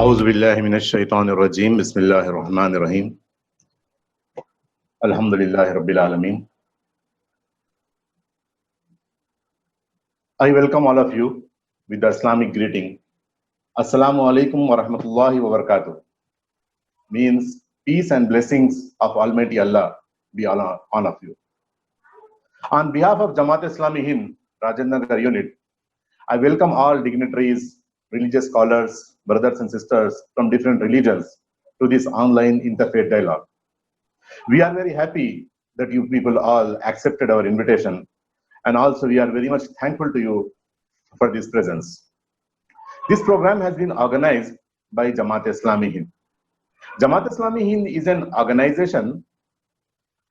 A'udhu billahi minash shaitanir rajim. Bismillahir rahmanir rahim. Alhamdulillahi rabbil alameen. I welcome all of you with the Islamic greeting. Assalamu alaikum wa rahmatullahi wa barakatuh. Means peace and blessings of Almighty Allah be on all of you. On behalf of Jamaat-e-Islami Hind, Rajendra unit, I welcome all dignitaries, religious scholars, brothers and sisters from different religions to this online interfaith dialogue. We are very happy that you people all accepted our invitation, and also we are very much thankful to you for this presence. This program has been organized by Jamaat-e-Islami Hind. Jamaat-e-Islami Hind is an organization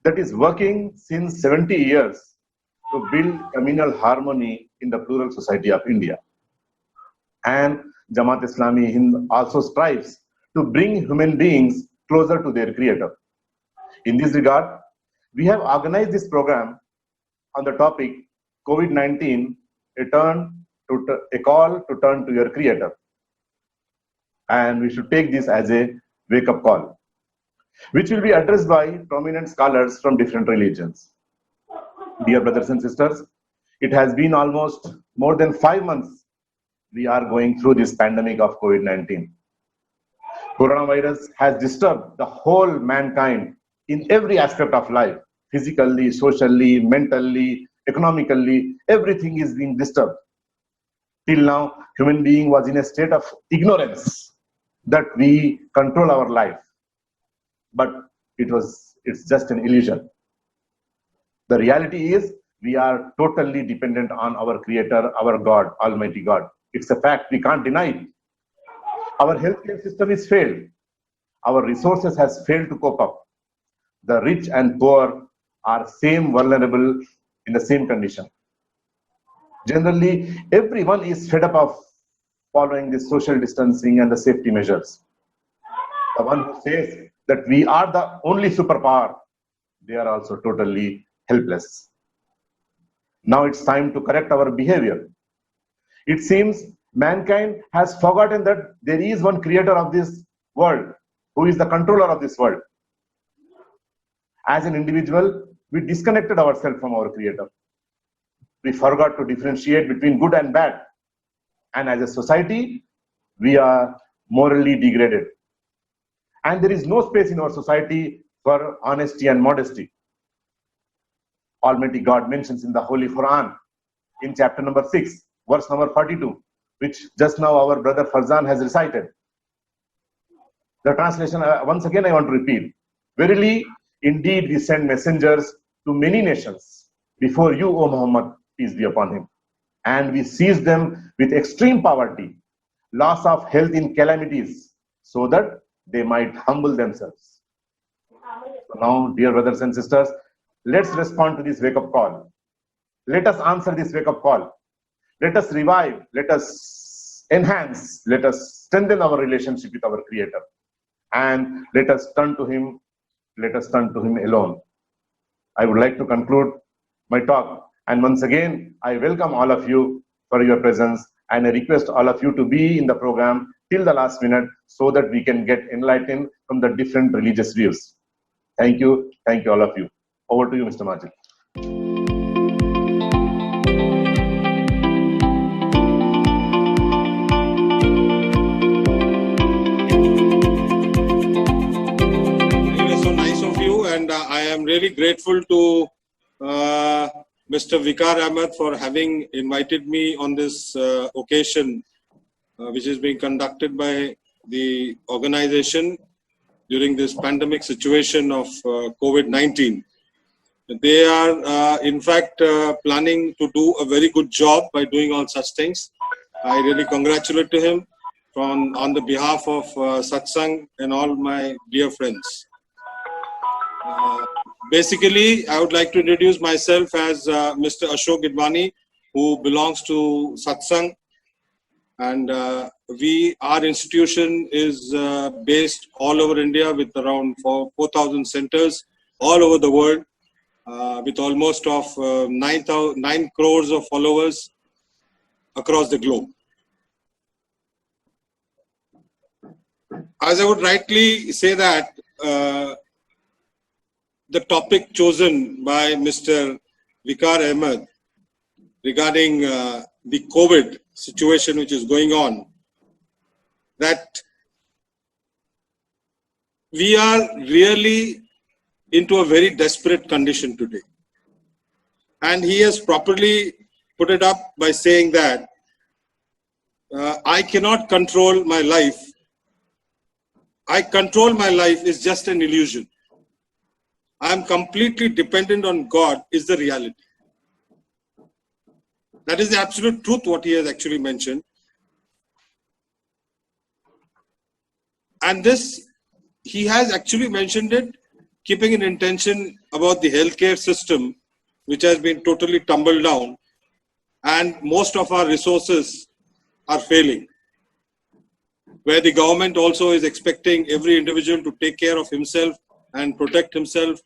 that is working since 70 years to build communal harmony in the plural society of India. And Jamaat-e-Islami Hind also strives to bring human beings closer to their creator. In this regard, we have organized this program on the topic COVID-19, a call to turn to your creator. And we should take this as a wake-up call, which will be addressed by prominent scholars from different religions. Dear brothers and sisters, it has been almost more than 5 months we are going through this pandemic of COVID-19. Coronavirus has disturbed the whole mankind in every aspect of life, physically, socially, mentally, economically, everything is being disturbed. Till now, human being was in a state of ignorance that we control our life. But it's just an illusion. The reality is we are totally dependent on our Creator, our God, Almighty God. It's a fact, we can't deny it. Our healthcare system is failed. Our resources has failed to cope up. The rich and poor are same vulnerable in the same condition. Generally, everyone is fed up of following the social distancing and the safety measures. The one who says that we are the only superpower, they are also totally helpless. Now it's time to correct our behavior. It seems mankind has forgotten that there is one creator of this world, who is the controller of this world. As an individual, we disconnected ourselves from our creator. We forgot to differentiate between good and bad. And as a society, we are morally degraded. And there is no space in our society for honesty and modesty. Almighty God mentions in the Holy Quran, in chapter number 6, verse number 42, which just now our brother Farzan has recited. The translation, once again I want to repeat. Verily, indeed we send messengers to many nations before you, O Muhammad, peace be upon him. And we seized them with extreme poverty, loss of health in calamities, so that they might humble themselves. So now, dear brothers and sisters, let's respond to this wake-up call. Let us answer this wake-up call. Let us revive, let us enhance, let us strengthen our relationship with our Creator. And let us turn to Him alone. I would like to conclude my talk. And once again, I welcome all of you for your presence, and I request all of you to be in the program till the last minute so that we can get enlightened from the different religious views. Thank you all of you. Over to you, Mr. Majid. And I am really grateful to Mr. Viqar Ahmed for having invited me on this occasion, which is being conducted by the organization during this pandemic situation of COVID-19. They are, in fact, planning to do a very good job by doing all such things. I really congratulate to him on the behalf of Satsang and all my dear friends. Basically, I would like to introduce myself as Mr. Ashok Gidwani, who belongs to Satsang. And our institution is based all over India with around 4,000 centers all over the world, with almost of 9 crores of followers across the globe. as I would rightly say that the topic chosen by Mr. Viqar Ahmed regarding the COVID situation which is going on, that we are really into a very desperate condition today. And he has properly put it up by saying that I cannot control my life. I control my life is just an illusion. I am completely dependent on God is the reality. That is the absolute truth what he has actually mentioned. And this, he has actually mentioned it, keeping an intention about the healthcare system, which has been totally tumbled down, and most of our resources are failing, where the government also is expecting every individual to take care of himself and protect himself.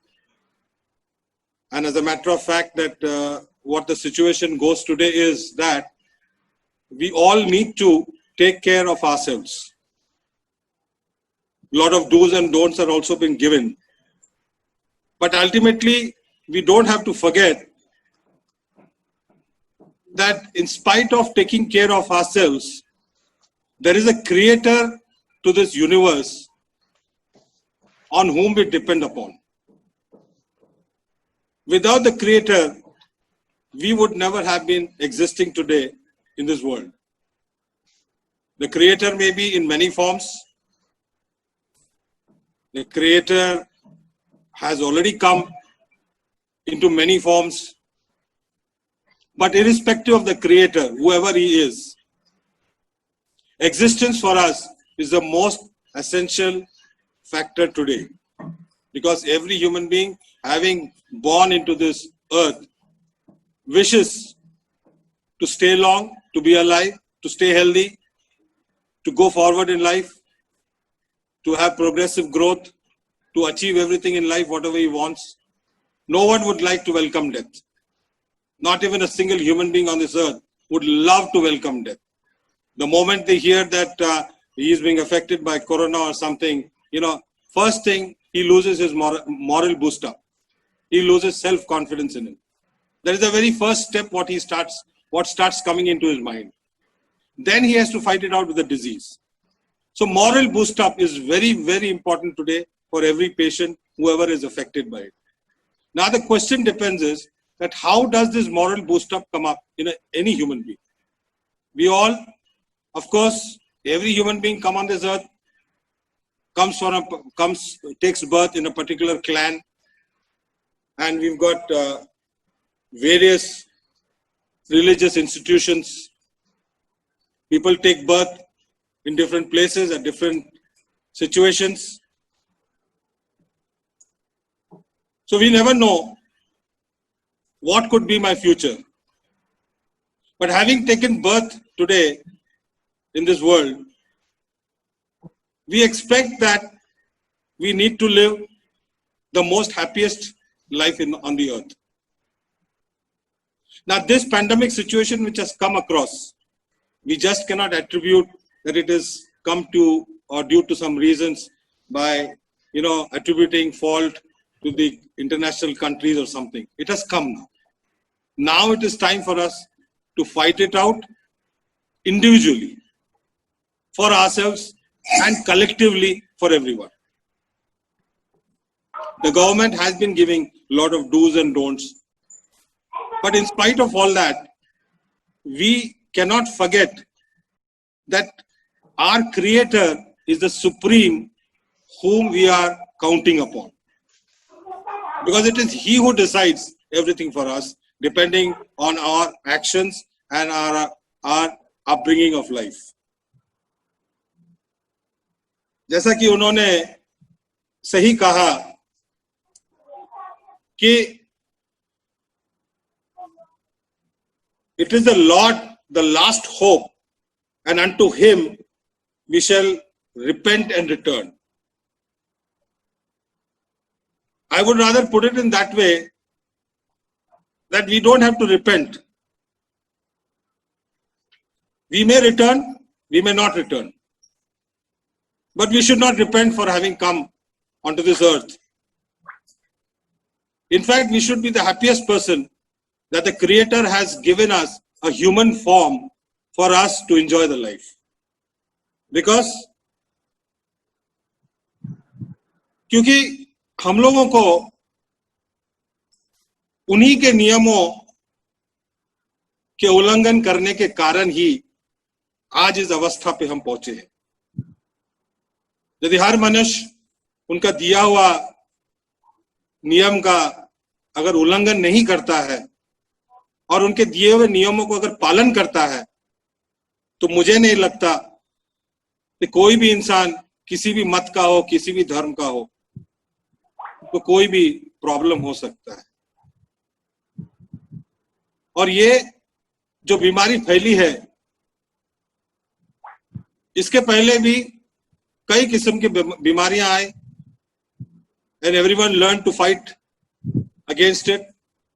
And as a matter of fact, that what the situation goes today is that we all need to take care of ourselves. A lot of do's and don'ts are also being given. But ultimately, we don't have to forget that in spite of taking care of ourselves, there is a creator to this universe on whom we depend upon. Without the creator, we would never have been existing today in this world. The creator may be in many forms. The creator has already come into many forms. But irrespective of the creator, whoever he is, existence for us is the most essential factor today. Because every human being having born into this earth wishes to stay long, to be alive, to stay healthy, to go forward in life, to have progressive growth, to achieve everything in life, whatever he wants. No one would like to welcome death. Not even a single human being on this earth would love to welcome death. The moment they hear that he is being affected by corona or something, first thing, he loses his moral boost up. He loses self-confidence in him. That is the very first step what starts coming into his mind. Then he has to fight it out with the disease. So moral boost up is very, very important today for every patient, whoever is affected by it. Now the question depends is that how does this moral boost up come up in any human being? We all, of course, every human being come on this earth, takes birth in a particular clan, and we've got various religious institutions. People take birth in different places at different situations. So we never know what could be my future. But having taken birth today in this world, we expect that we need to live the most happiest life on the earth. Now this pandemic situation which has come across, we just cannot attribute that it has come to or due to some reasons by attributing fault to the international countries or something. It has come now. Now it is time for us to fight it out individually for ourselves and collectively for everyone. The government has been giving a lot of do's and don'ts. But in spite of all that, we cannot forget that our creator is the supreme whom we are counting upon. Because it is he who decides everything for us, depending on our actions and our upbringing of life. जैसा कि उन्होंने सही कहा कि it is the Lord, the last hope, and unto him we shall repent and return. I would rather put it in that way that we don't have to repent. We may return, we may not return. But we should not repent for having come onto this earth. In fact, we should be the happiest person that the Creator has given us a human form for us to enjoy the life. Because क्योंकि हम लोगों को उन्हीं के नियमों के उल्लंघन करने के कारण ही आज इस अवस्था पे हम पहुंचे हैं। यदि हर मनुष्य उनका दिया हुआ नियम का अगर उल्लंघन नहीं करता है और उनके दिए हुए नियमों को अगर पालन करता है, तो मुझे नहीं लगता कि कोई भी इंसान किसी भी मत का हो, किसी भी धर्म का हो, तो कोई भी प्रॉब्लम हो सकता है। और ये जो बीमारी फैली है, इसके पहले भी कई किस्म की बीमारियां आए, and everyone learned to fight against it,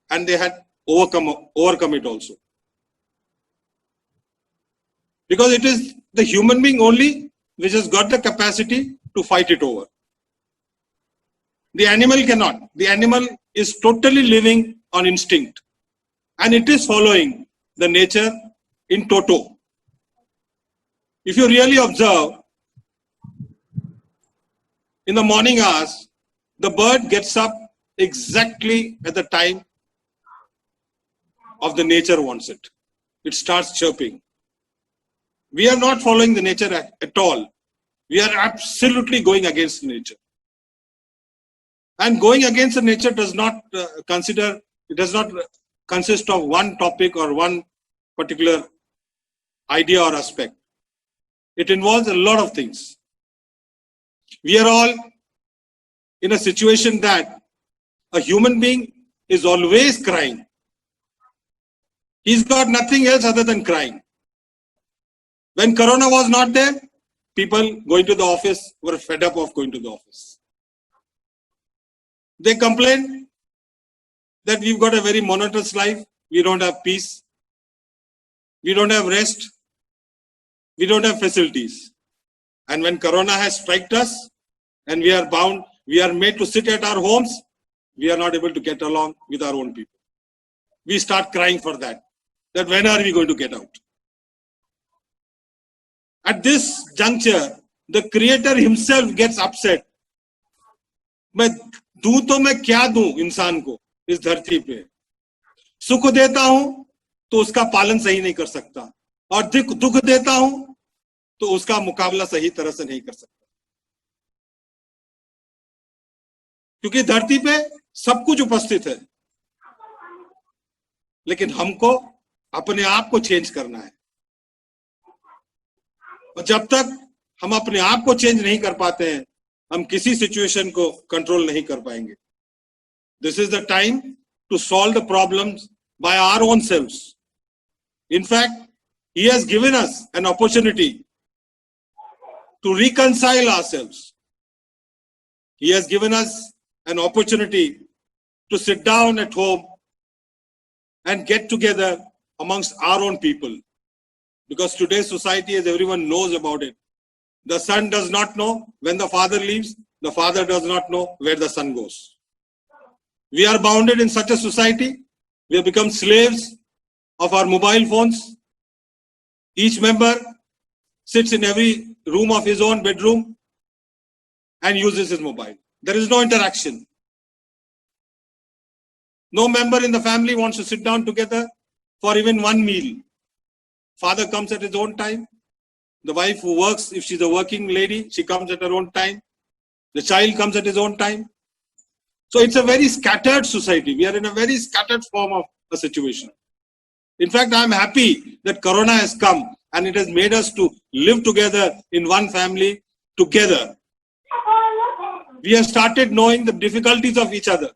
and they had overcome it also. Because it is the human being only which has got the capacity to fight it over. The animal cannot. The animal is totally living on instinct, and it is following the nature in toto. If you really observe, in the morning hours, the bird gets up exactly at the time of the nature wants it. It starts chirping. We are not following the nature at all. We are absolutely going against nature. And going against the nature does not consist of one topic or one particular idea or aspect. It involves a lot of things. We are all in a situation that a human being is always crying. He's got nothing else other than crying. When Corona was not there, people going to the office were fed up of going to the office. They complained that we've got a very monotonous life. We don't have peace. We don't have rest. We don't have facilities. And when Corona has struck us and we are bound, we are made to sit at our homes, we are not able to get along with our own people. We start crying for that when are we going to get out? At this juncture, the Creator himself gets upset. मैं दूं तो मैं क्या दूं इंसान को इस धरती पे? सुख देता हूं तो उसका पालन सही नहीं कर सकता, और दुख देता हूं तो उसका मुकाबला सही तरह से नहीं कर सकता। क्योंकि धरती पे सब कुछ उपस्थित है, लेकिन हमको अपने आप को चेंज करना है। और जब तक हम अपने आप को चेंज नहीं कर पाते हैं, हम किसी सिचुएशन को कंट्रोल नहीं कर पाएंगे। This is the time to solve the problems by our own selves. In fact, he has given us an opportunity to reconcile ourselves. He has given us an opportunity to sit down at home and get together amongst our own people. Because today's society, as everyone knows about it, the son does not know when the father leaves, the father does not know where the son goes. We are bounded in such a society. We have become slaves of our mobile phones. Each member sits in every room of his own bedroom and uses his mobile. There is no interaction. No member in the family wants to sit down together for even one meal. Father comes at his own time. The wife who works, if she's a working lady, she comes at her own time. The child comes at his own time. So it's a very scattered society. We are in a very scattered form of a situation. In fact, I'm happy that Corona has come and it has made us to live together in one family together. We have started knowing the difficulties of each other.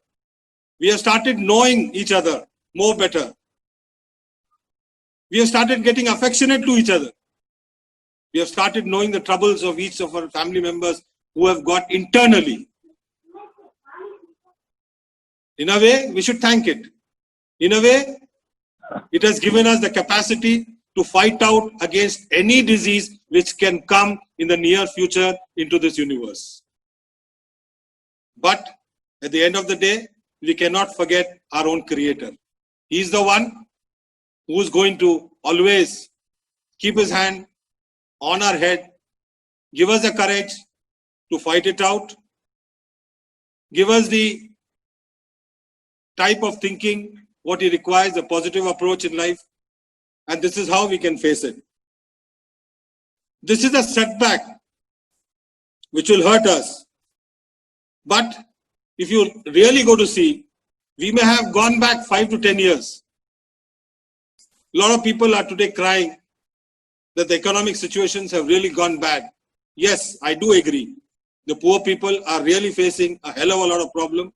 We have started knowing each other more better. We have started getting affectionate to each other. We have started knowing the troubles of each of our family members who have got internally. In a way, we should thank it. In a way, it has given us the capacity to fight out against any disease which can come in the near future into this universe. But at the end of the day, we cannot forget our own Creator. He is the one who is going to always keep his hand on our head, give us the courage to fight it out, give us the type of thinking, what he requires, a positive approach in life, and this is how we can face it. This is a setback which will hurt us. But if you really go to see, we may have gone back 5 to 10 years. A lot of people are today crying that the economic situations have really gone bad. Yes, I do agree. The poor people are really facing a hell of a lot of problem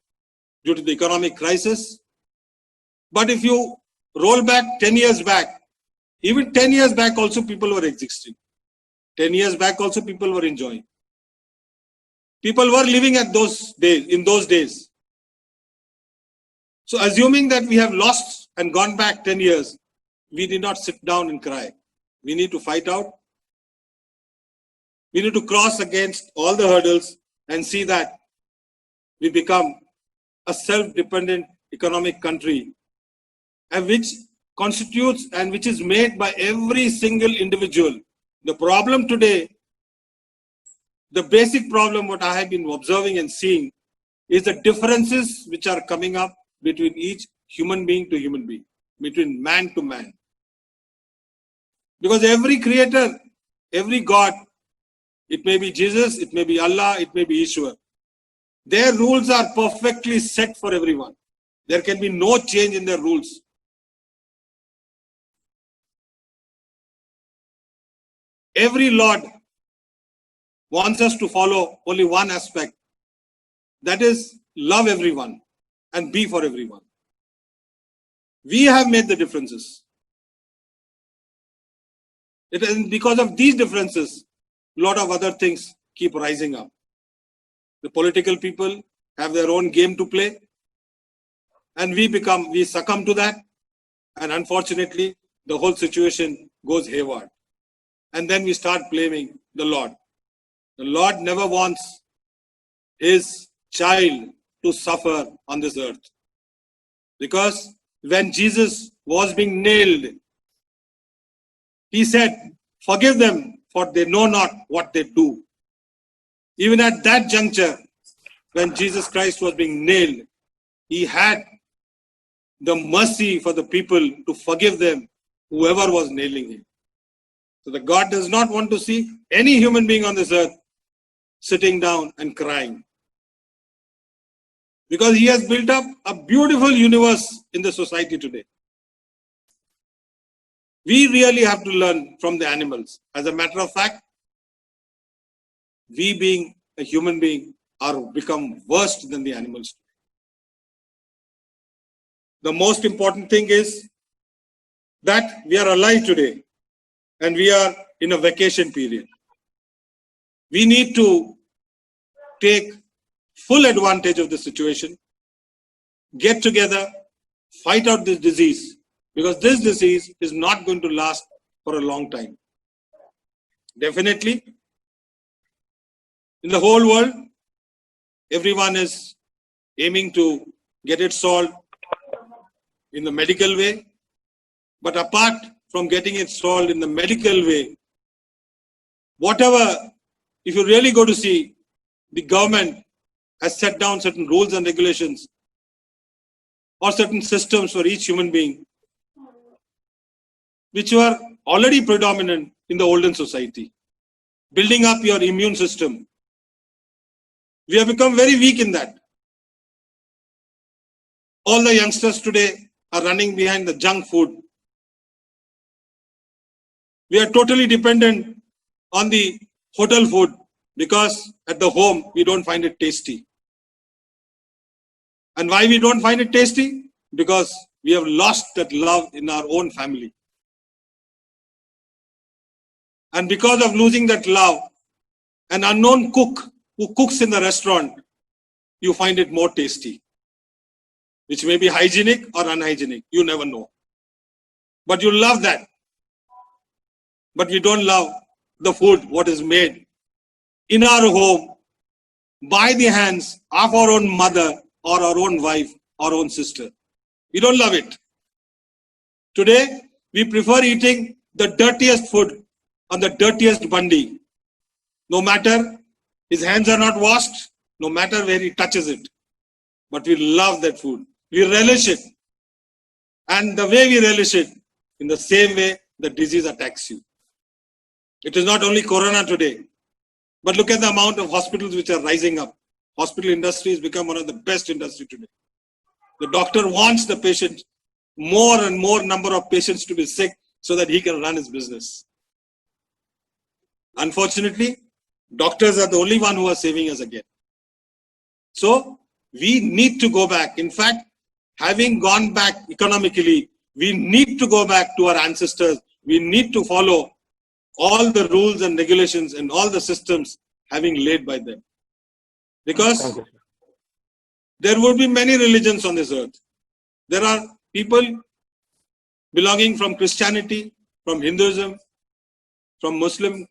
due to the economic crisis. But if you roll back 10 years back, even 10 years back also people were existing. 10 years back also people were enjoying. People were living at those days, in those days. So assuming that we have lost and gone back 10 years, we did not sit down and cry. We need to fight out. We need to cross against all the hurdles and see that we become a self-dependent economic country, and which constitutes and which is made by every single individual. The problem today, the basic problem what I have been observing and seeing is the differences which are coming up between each human being to human being, between man to man. Because every creator, every God, it may be Jesus, it may be Allah, it may be Ishwar, their rules are perfectly set for everyone. There can be no change in their rules. Every Lord wants us to follow only one aspect, that is love everyone and be for everyone. We have made the differences. It is because of these differences, a lot of other things keep rising up. The political people have their own game to play, and we succumb to that, and unfortunately the whole situation goes haywire. And then we start blaming the Lord. The Lord never wants his child to suffer on this earth. Because when Jesus was being nailed, he said, "Forgive them, for they know not what they do." Even at that juncture, when Jesus Christ was being nailed, he had the mercy for the people to forgive them, whoever was nailing him. So the God does not want to see any human being on this earth sitting down and crying. Because he has built up a beautiful universe in the society today. We really have to learn from the animals. As a matter of fact, we being a human being are become worse than the animals. The most important thing is that we are alive today and we are in a vacation period. We need to take full advantage of the situation, get together, fight out this disease, because this disease is not going to last for a long time. Definitely, in the whole world, everyone is aiming to get it solved in the medical way. But apart from getting it solved in the medical way, whatever, if you really go to see, the government has set down certain rules and regulations or certain systems for each human being, which were already predominant in the olden society. Building up your immune system. We have become very weak in that. All the youngsters today are running behind the junk food. We are totally dependent on the hotel food because at the home we don't find it tasty. And why we don't find it tasty? Because we have lost that love in our own family. And because of losing that love, an unknown cook who cooks in the restaurant, you find it more tasty, which may be hygienic or unhygienic, you never know. But you love that. but we don't love the food what is made in our home by the hands of our own mother or our own wife, our own sister. We don't love it. Today, we prefer eating the dirtiest food on the dirtiest bandi. No matter his hands are not washed, no matter where he touches it. But we love that food. We relish it. And the way we relish it, in the same way, the disease attacks you. It is not only corona today, but look at the amount of hospitals which are rising up. Hospital industry has become one of the best industry today. The doctor wants the patient, more and more number of patients to be sick so that he can run his business. Unfortunately, doctors are the only one who are saving us again. So we need to go back. In fact, having gone back economically, we need to go back to our ancestors. We need to follow all the rules and regulations and all the systems having laid by them. Because there would be many religions on this earth. There are people belonging from Christianity, from Hinduism, from Muslim.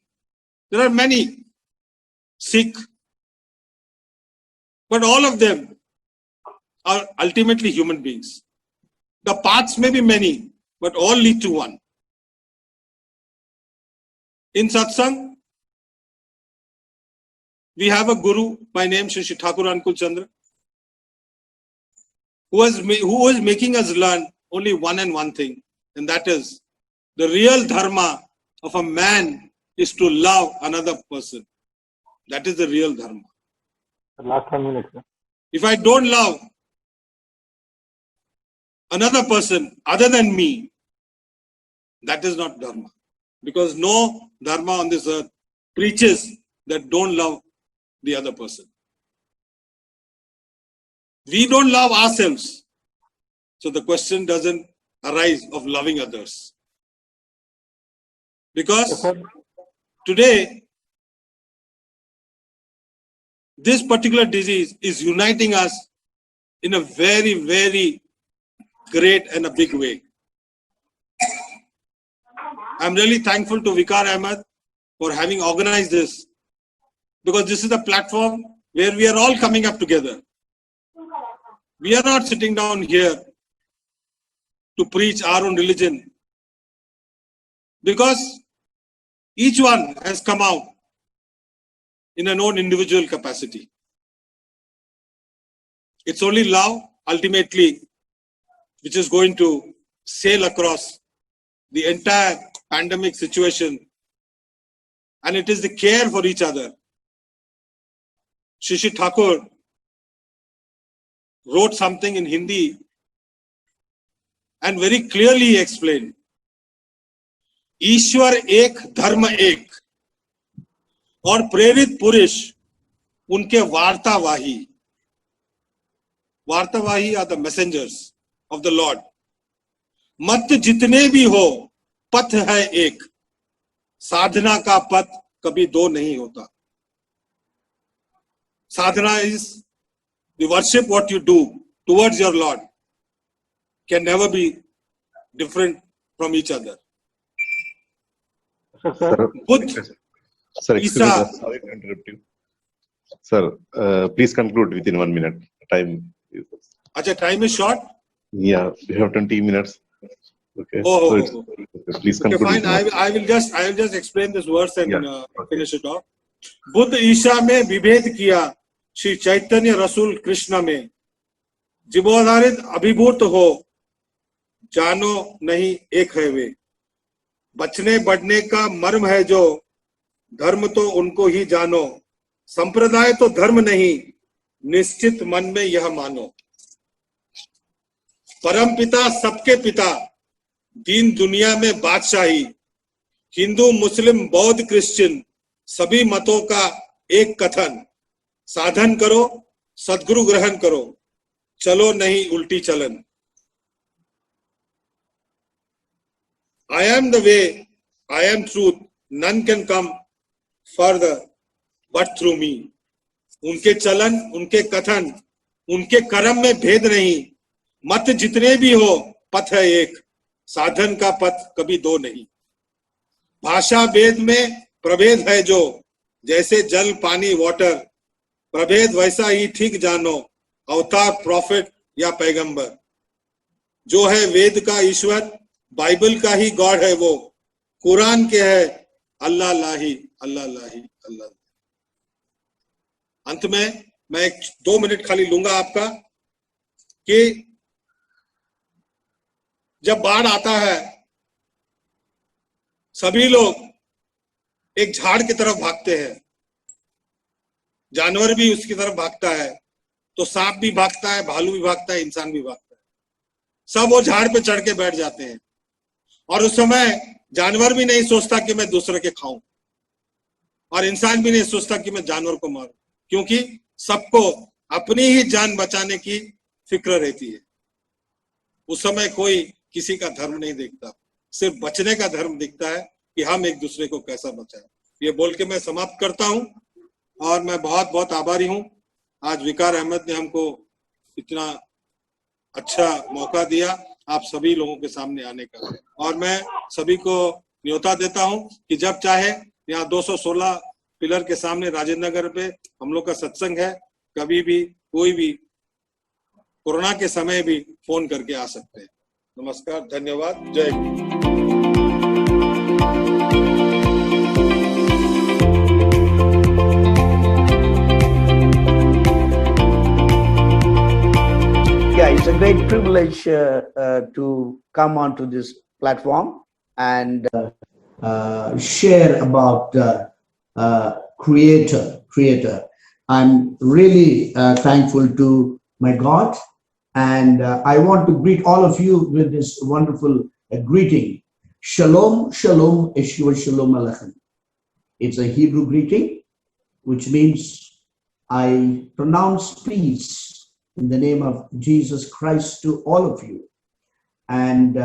There are many, Sikh. But all of them are ultimately human beings. The paths may be many, but all lead to one. In satsang, we have a guru by name Shri Thakur Ankul Chandra, who is making us learn only one thing, and that is the real dharma of a man is to love another person. That is the real dharma. Last 1 minute, sir. If I don't love another person other than me, that is not dharma. Because no dharma on this earth preaches that don't love the other person. We don't love ourselves. So the question doesn't arise of loving others. Because today, this particular disease is uniting us in a very, very great and a big way. I'm really thankful to Viqar Ahmed for having organized this, because this is a platform where we are all coming up together. We are not sitting down here to preach our own religion, because each one has come out in an own individual capacity. It's only love, ultimately, which is going to sail across the entire pandemic situation, and it is the care for each other. Shri Thakur wrote something in Hindi and very clearly explained, ईश्वर एक धर्म एक और प्रेरित पुरुष उनके वार्तावाही. वार्तावाही are the messengers of the Lord. मत जितने भी हो, पथ है एक, साधना का पथ कभी दो नहीं होता. Sadhana is the worship what you do towards your Lord can never be different from each other. Buddha, Sir, excuse me, Isa, sorry to interrupt you. Sir, please conclude within 1 minute. Time. Acha, time is short. Yeah, we have 20 minutes. Okay. Oh, So please okay, conclude. fine. I will just explain this verse and Yeah. finish it off. Buddha Isha में विभेद किया, श्री चैतन्य रसूल कृष्ण में. जीवोधारित अभिभूत हो, जानो नहीं एक है वे. बचने बढ़ने का मर्म है जो, धर्म तो उनको ही जानो. संप्रदाय तो धर्म नहीं, निश्चित मन में यह मानो. परम पिता सबके पिता, दीन दुनिया में बादशाही. हिंदू मुस्लिम बौद्ध क्रिश्चियन सभी मतों का एक कथन. साधन करो, सद्गुरु ग्रहण करो, चलो नहीं उल्टी चलन. I am the way, I am truth, none can come further but through me. उनके चलन, उनके कथन, उनके कर्म में भेद नहीं. मत जितने भी हो, पथ है एक, साधन का पथ कभी दो नहीं. भाषा भेद में प्रभेद है जो, जैसे जल पानी वाटर, प्रभेद वैसा ही ठीक जानो, अवतार प्रॉफिट या पैगंबर। जो है वेद का ईश्वर, बाइबल का ही गॉड है वो, कुरान के है अल्लाह लाही अल्लाह लाही अल्लाह। अंत में मैं 2 मिनट खाली लूंगा आपका, कि जब बाढ़ आता है सभी लोग एक झाड़ की तरफ भागते हैं, जानवर भी उसकी तरफ भागता है, तो सांप भी भागता है, भालू भी भागता है, इंसान भी भागता है, सब वो झाड़ पे चढ़ के बैठ जाते हैं। और उस समय जानवर भी नहीं सोचता कि मैं दूसरे के खाऊं, और इंसान भी नहीं सोचता कि मैं जानवर को मारूं, क्योंकि सबको अपनी ही जान बचाने की फिक्र रहती है। उस समय कोई किसी का धर्म नहीं देखता, सिर्फ बचने का धर्म दिखता है कि हम एक दूसरे को कैसा बचाएं। ये बोल के मैं समाप्त करता हूं, और मैं बहुत बहुत आभारी हूं। आज विकार अहमद ने हमको इतना अच्छा मौका दिया आप सभी लोगों के सामने आने का, और मैं सभी को न्योता देता हूं कि जब चाहे यहाँ 216 पिलर के सामने राजेंद्र नगर पे हम लोग का सत्संग है, कभी भी कोई भी कोरोना के समय भी फोन करके आ सकते हैं। नमस्कार, धन्यवाद, जय Hind. Yeah, it's a great privilege to come onto this platform and share about Creator. I'm really thankful to my God, and I want to greet all of you with this wonderful greeting. Shalom, shalom, Yeshua shalom alechem. It's a Hebrew greeting, which means I pronounce peace in the name of Jesus Christ to all of you. And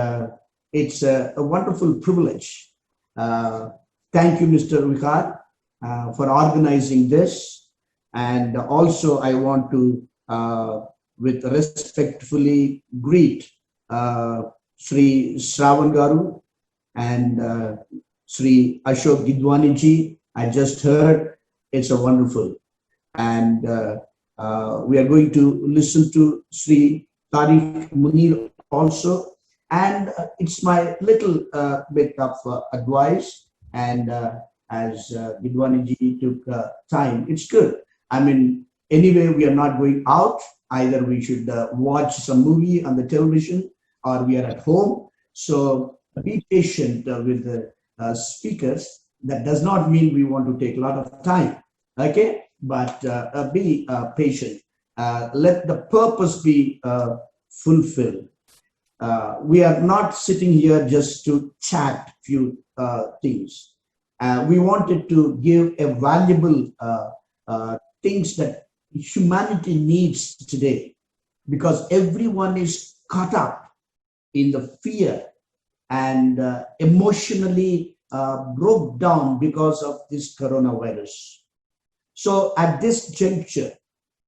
it's a wonderful privilege. Thank you, Mr. Vikar, for organizing this. And also I want to, with respectfully greet Sri Shravan Garu and Sri Ashok Gidwani ji. I just heard, it's a wonderful. And we are going to listen to Sri Tariq Munir also. And it's my little bit of advice. And as Gidwani ji took time, it's good. I mean, anyway, we are not going out. Either we should watch some movie on the television or we are at home. So be patient with the speakers. That does not mean we want to take a lot of time. Okay? But be patient. Let the purpose be fulfilled. We are not sitting here just to chat few things. We wanted to give a valuable things that humanity needs today, because everyone is caught up in the fear and emotionally broke down because of this coronavirus. So at this juncture,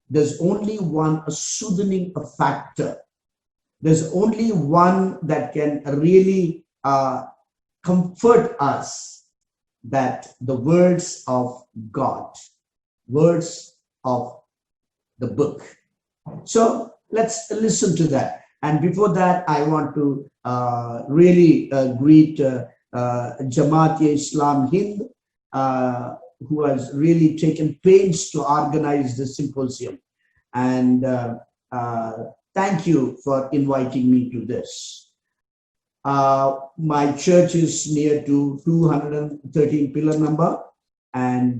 there's only one soothing factor. There's only one that can really comfort us, that the words of God, words of the book. So let's listen to that. And before that, I want to really greet Jamaat-e-Islam Hind, who has really taken pains to organize this symposium. And thank you for inviting me to this. My church is near to 213 pillar number, and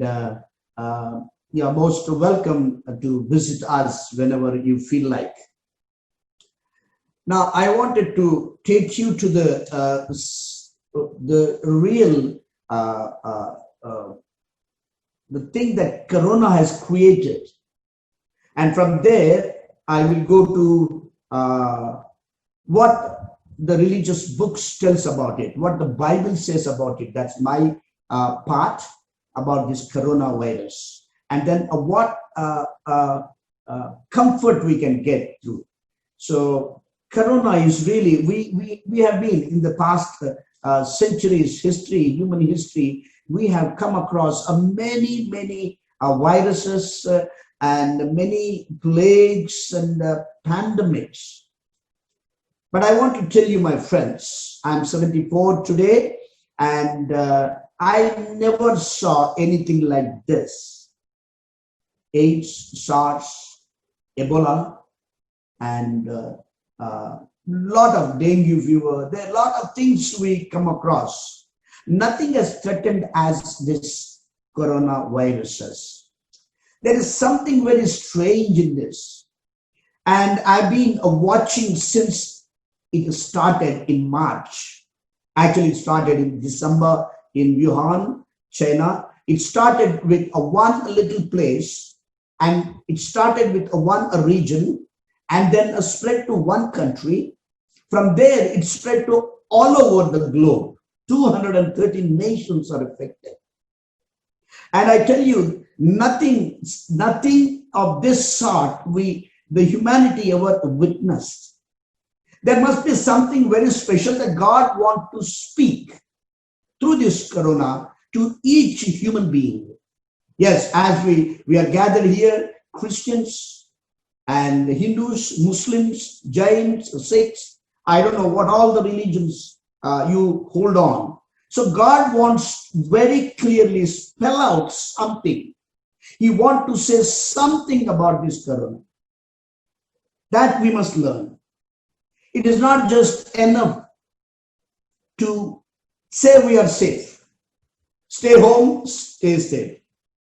you are most welcome to visit us whenever you feel like. Now, I wanted to take you to the real the thing that Corona has created, and from there I will go to what the religious books tells about it, what the Bible says about it. That's my part about this coronavirus, and then what comfort we can get through. So Corona is really, we have been in the past centuries history, human history, we have come across many viruses and many plagues and pandemics. But I want to tell you, my friends, I'm 74 today, and I never saw anything like this. AIDS, SARS, Ebola, and lot of dengue fever. There are a lot of things we come across. Nothing as threatened as this coronaviruses. There is something very strange in this. And I've been watching since it started in March. Actually, it started in December in Wuhan, China. It started with one little place, and it started with one region, and then spread to one country. From there, it spread to all over the globe. 213 nations are affected. And I tell you, nothing of this sort the humanity ever witnessed. There must be something very special that God wants to speak through this corona to each human being. Yes, as we are gathered here, Christians and Hindus, Muslims, Jains, Sikhs, I don't know what all the religions you hold on. So God wants very clearly spell out something. He wants to say something about this corona. That we must learn. It is not just enough to say we are safe. Stay home, stay safe.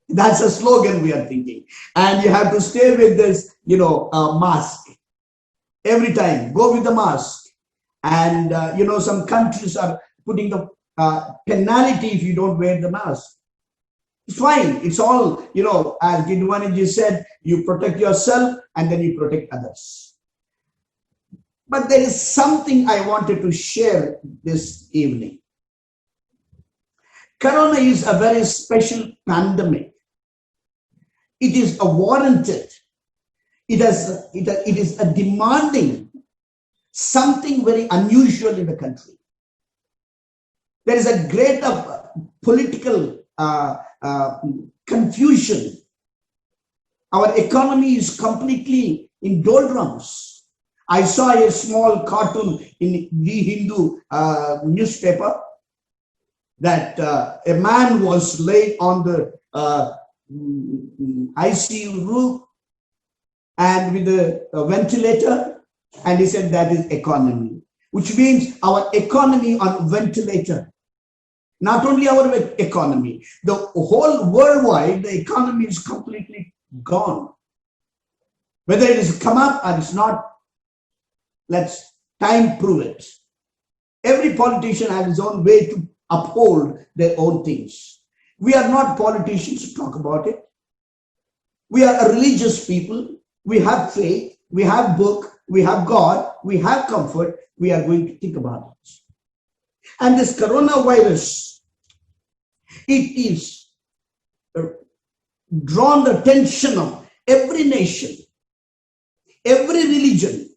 That's a slogan we are thinking. And you have to stay with this, mask. Every time, go with the mask. And, some countries are putting the penalty if you don't wear the mask. It's fine. It's all, as Gidwaniji said, you protect yourself and then you protect others. But there is something I wanted to share this evening. Corona is a very special pandemic. It is a warranted. It is a demanding something very unusual in the country. There is a great political confusion. Our economy is completely in doldrums. I saw a small cartoon in the Hindu newspaper that a man was laid on the ICU roof and with a ventilator, and he said that is economy, which means our economy on ventilator. Not only our economy, the whole worldwide, the economy is completely gone. Whether it is come up or it's not, let's time prove it. Every politician has his own way to uphold their own things. We are not politicians to talk about it. We are a religious people. We have faith. We have book. We have God. We have comfort. We are going to think about it. And this coronavirus, it is drawn the attention of every nation, every religion,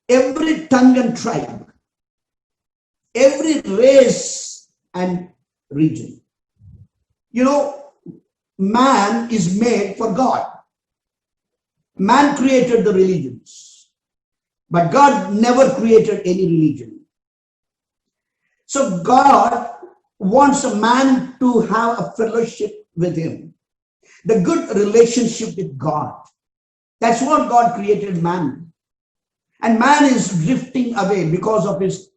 every tongue and tribe, every race and region. Man is made for God. Man created the religions, but God never created any religion. So God wants a man to have a fellowship with him, the good relationship with God. That's what God created man. And man is drifting away because of his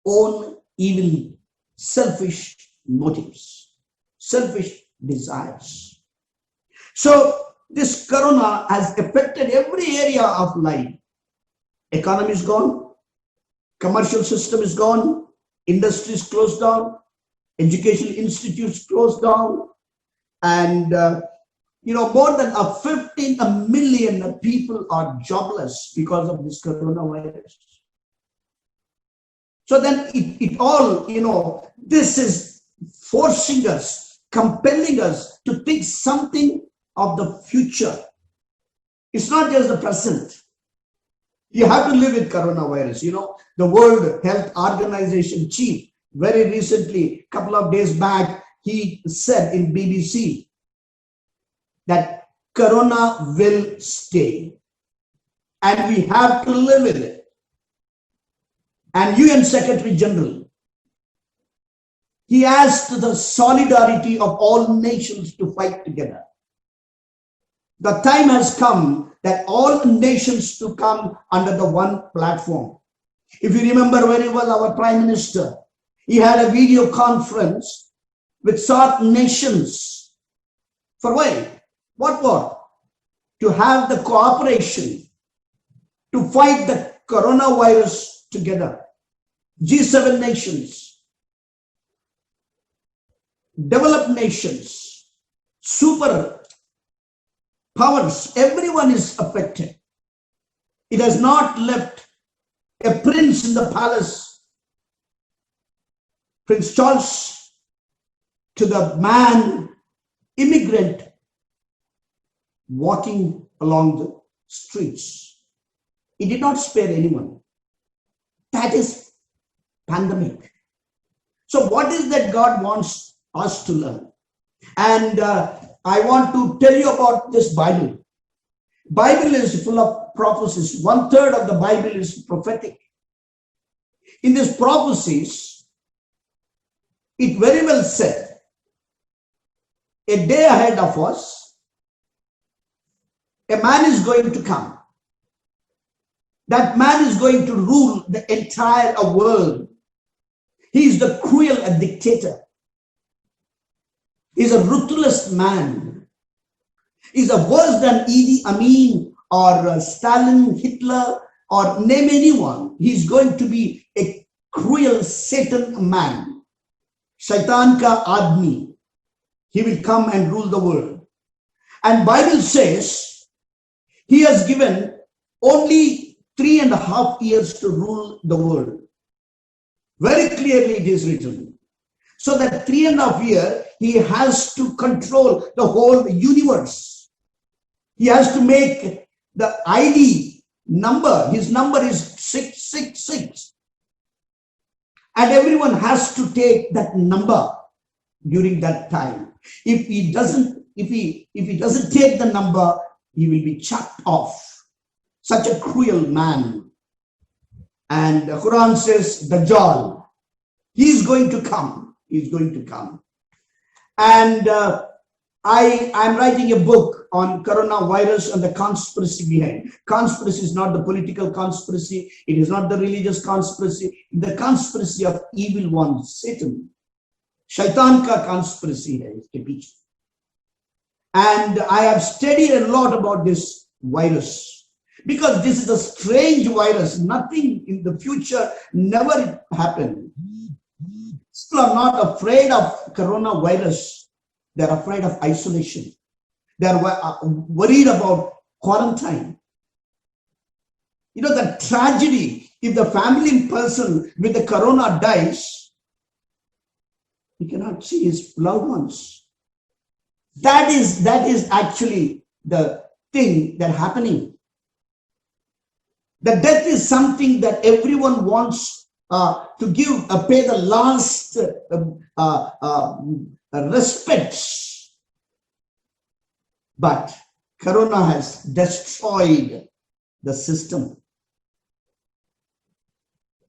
own evil, selfish motives, selfish desires. So this corona has affected every area of life. Economy is gone, commercial system is gone, industries closed down, educational institutes closed down, and more than 15 million people are jobless because of this coronavirus. So then it all, this is forcing us, compelling us to think something of the future. It's not just the present. You have to live with coronavirus. You know, the World Health Organization chief, very recently, a couple of days back, he said in BBC that corona will stay and we have to live with it. And UN Secretary General, he asked the solidarity of all nations to fight together. The time has come that all nations to come under the one platform. If you remember very well, our Prime Minister, he had a video conference with SAARC nations. For why? What for? To have the cooperation to fight the coronavirus together. G7 nations, developed nations, super powers, everyone is affected. It has not left a prince in the palace, Prince Charles, to the man, immigrant, walking along the streets. He did not spare anyone. That is pandemic. So what is that God wants us to learn? And I want to tell you about this Bible. Bible is full of prophecies. 1/3 of the Bible is prophetic. In these prophecies, it very well said, a day ahead of us, a man is going to come. That man is going to rule the entire world. He is the cruel dictator. He's a ruthless man. He's a worse than Idi Amin or Stalin, Hitler, or name anyone. He's going to be a cruel Satan man. Shaitan ka admi. He will come and rule the world. And Bible says he has given only 3.5 years to rule the world. Very clearly it is written. So that 3.5 years, he has to control the whole universe. He has to make the ID number. His number is 666. And everyone has to take that number during that time. If he doesn't take the number, he will be chucked off. Such a cruel man. And the Quran says, Dajjal, he is going to come. He is going to come. And I'm writing a book on coronavirus and the conspiracy behind. Conspiracy is not the political conspiracy. It is not the religious conspiracy. The conspiracy of evil one, Satan. Shaitan ka conspiracy hai iske piche. And I have studied a lot about this virus. Because this is a strange virus. Nothing in the future never happened. People are not afraid of coronavirus. They're afraid of isolation. They're worried about quarantine. You know, the tragedy, if the family person with the corona dies, he cannot see his loved ones. That is actually the thing that's happening. The death is something that everyone wants to give, pay the last respects. But corona has destroyed the system.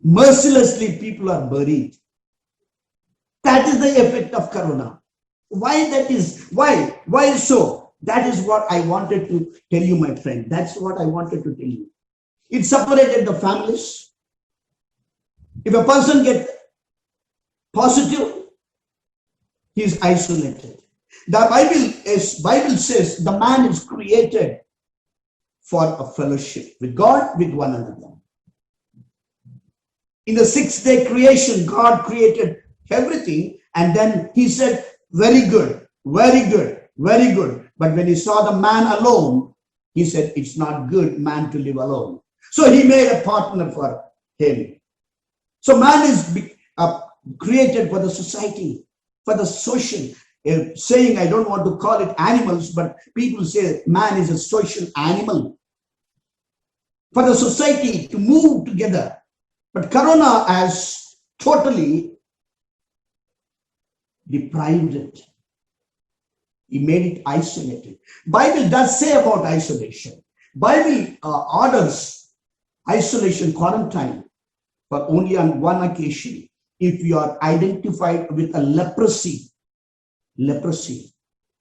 Mercilessly, people are buried. That is the effect of corona. Why that is? Why so? That is what I wanted to tell you, my friend. That's what I wanted to tell you. It separated the families. If a person gets positive, he is isolated. The Bible says the man is created for a fellowship with God, with one another. In the 6th-day creation, God created everything, and then he said, very good, very good, very good. But when he saw the man alone, he said, it's not good man to live alone. So he made a partner for him. So man is created for the society, for the social. Saying, I don't want to call it animals, but people say man is a social animal. for the society to move together. But Corona has totally deprived it. He made it isolated. Bible does say about isolation. Bible orders isolation, quarantine, but only on one occasion. If you are identified with a leprosy,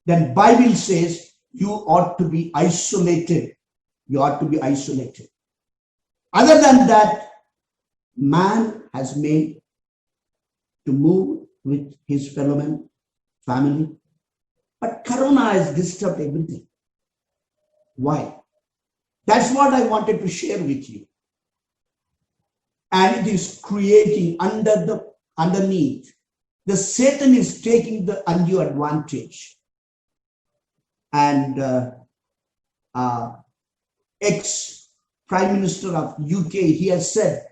then Bible says you ought to be isolated. You ought to be isolated. Other than that, man has made to move with his fellow man, family. But Corona has disturbed everything. Why? That's what I wanted to share with you. And it is creating underneath. The Satan is taking the undue advantage. And ex-Prime Minister of UK, he has said,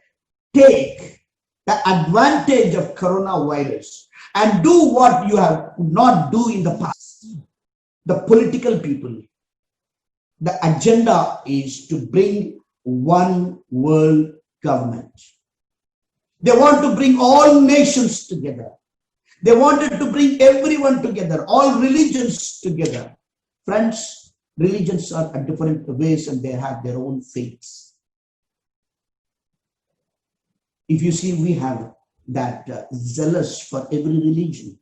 take the advantage of coronavirus and do what you have not do in the past. The political people, the agenda is to bring one world government. They want to bring all nations together. They wanted to bring everyone together, all religions together. Friends, religions are at different ways and they have their own faiths. If you see, we have that zealous for every religion.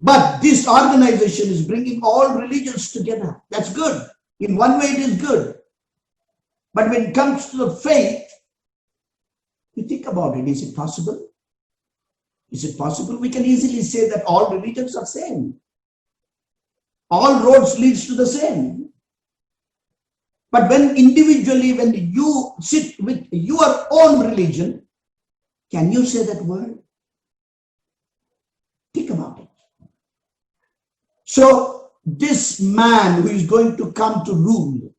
But this organization is bringing all religions together. That's good. In one way, it is good. But when it comes to the faith, you think about it. Is it possible? Is it possible? We can easily say that all religions are same. All roads leads to the same. But when individually, when you sit with your own religion, can you say that word? Think about it. So this man who is going to come to rule,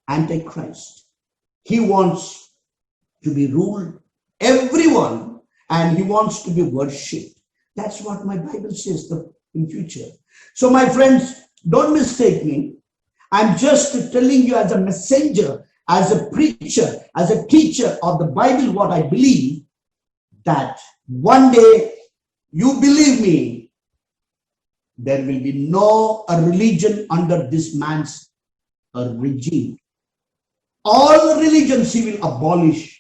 Antichrist, he wants to be ruled, everyone, and he wants to be worshipped. That's what my Bible says in future. So my friends, don't mistake me. I'm just telling you as a messenger, as a preacher, as a teacher of the Bible, what I believe, that one day, you believe me, there will be no religion under this man's regime. All religions he will abolish.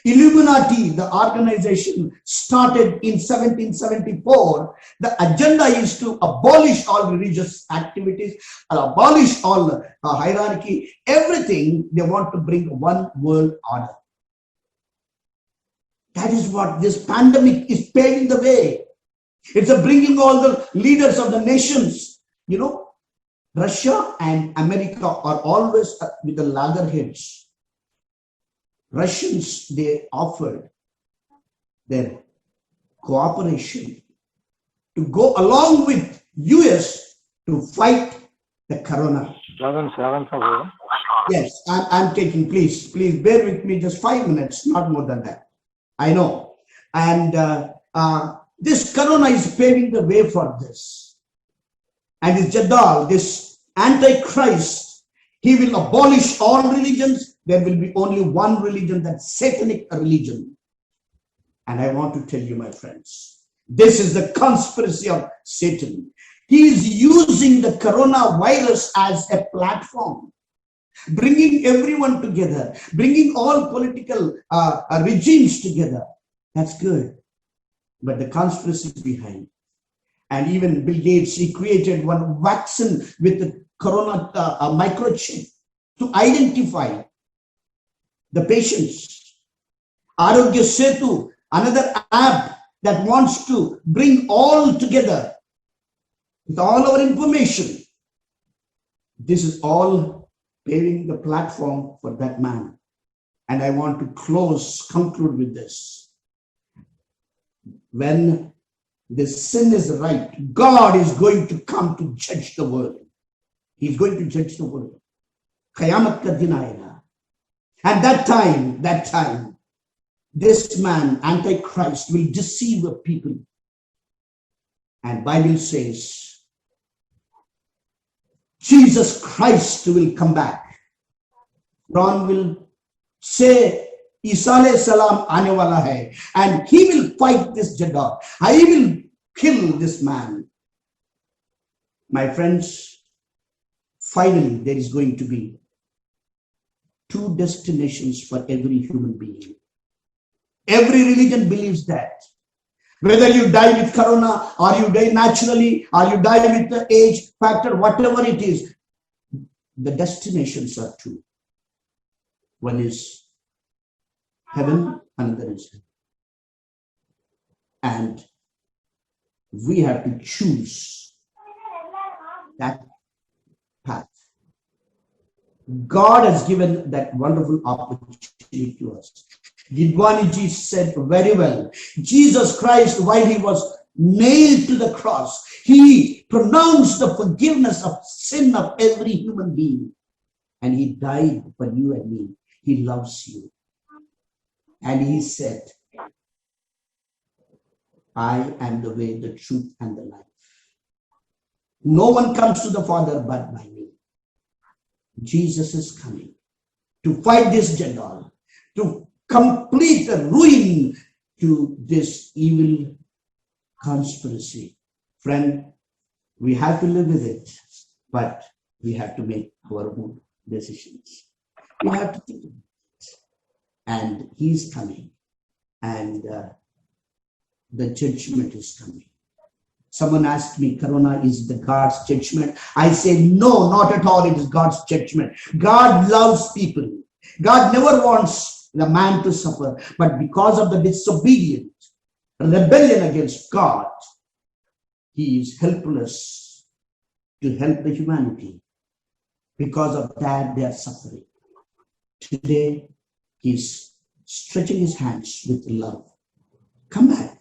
Illuminati, the organization, started in 1774. The agenda is to abolish all religious activities, abolish all hierarchy, everything. They want to bring one world order. That is what this pandemic is paving the way. It's bringing all the leaders of the nations. You know, Russia and America are always with the loggerheads. Russians, they offered their cooperation to go along with US to fight the corona. Yes, I'm taking, please bear with me just 5 minutes, not more than that. I know. And this corona is paving the way for this. And this Jadal, this Antichrist, he will abolish all religions. There will be only one religion, that's satanic religion. And I want to tell you, my friends, this is the conspiracy of Satan. He is using the coronavirus as a platform, bringing everyone together, bringing all political regimes together. That's good. But the conspiracy behind. And even Bill Gates, he created one vaccine with the corona microchip to identify the patients. Arogya Setu, another app that wants to bring all together with all our information. This is all paving the platform for that man. And I want to conclude with this. When the sin is right, God is going to come to judge the world. He's going to judge the world. Qayamat ka din aayega. And that time, this man, Antichrist, will deceive the people. And Bible says, Jesus Christ will come back. Quran will say, Isa alayhi salam aane wala hai, and he will fight this Jadal. I will kill this man. My friends, finally there is going to be two destinations for every human being. Every religion believes that. Whether you die with corona, or you die naturally, or you die with the age factor, whatever it is, the destinations are two. One is heaven, another is hell. And we have to choose that path. God has given that wonderful opportunity to us. Gidwaniji said very well, Jesus Christ, while he was nailed to the cross, he pronounced the forgiveness of sin of every human being. And he died for you and me. He loves you. And he said, I am the way, the truth, and the life. No one comes to the Father but by me. Jesus is coming to fight this Jadal, to complete the ruin to this evil conspiracy. Friend, we have to live with it, but we have to make our own decisions. We have to think about it. And he's coming, and the judgment is coming. Someone asked me, Corona is the God's judgment. I say, no, not at all. It is God's judgment. God loves people. God never wants the man to suffer, but because of the disobedience, rebellion against God, he is helpless to help the humanity. Because of that, they are suffering. Today, he's stretching his hands with love. Come back.